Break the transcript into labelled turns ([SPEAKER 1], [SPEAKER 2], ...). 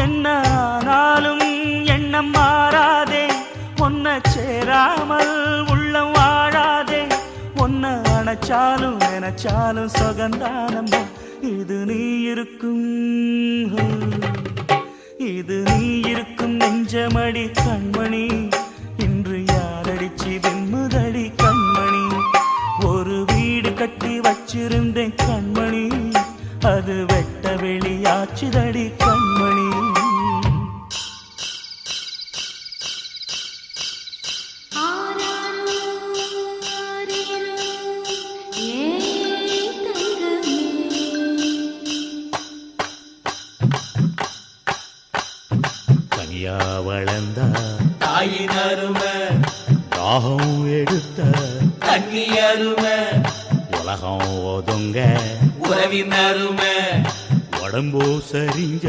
[SPEAKER 1] என்ன ஆனாலும் எண்ணம் மாறாதே, ஒன்ன சேராமல் உள்ளம் வாழாதே, ஒன்ன அணைச்சாலும் நினைச்சாலும் சொகந்தானம்மா. இது நீ இருக்கும், இது நீ இருக்கும் நெஞ்சமடி கண்மணி, இன்று யாரடிச்சு வெண்முதடி கண்மணி. ஒரு வீடு கட்டி வச்சிருந்தேன் கண்மணி, அது வெட்ட வெளியாச்சுதடி கண்மணி.
[SPEAKER 2] கனியா வளர்ந்த
[SPEAKER 3] தாயின் அருமை,
[SPEAKER 2] தாகம் எடுத்த
[SPEAKER 3] தண்ணி அருமை,
[SPEAKER 2] உலகம் ஒதுங்க
[SPEAKER 3] உறவின் அருமை,
[SPEAKER 2] உடம்போ சரிஞ்ச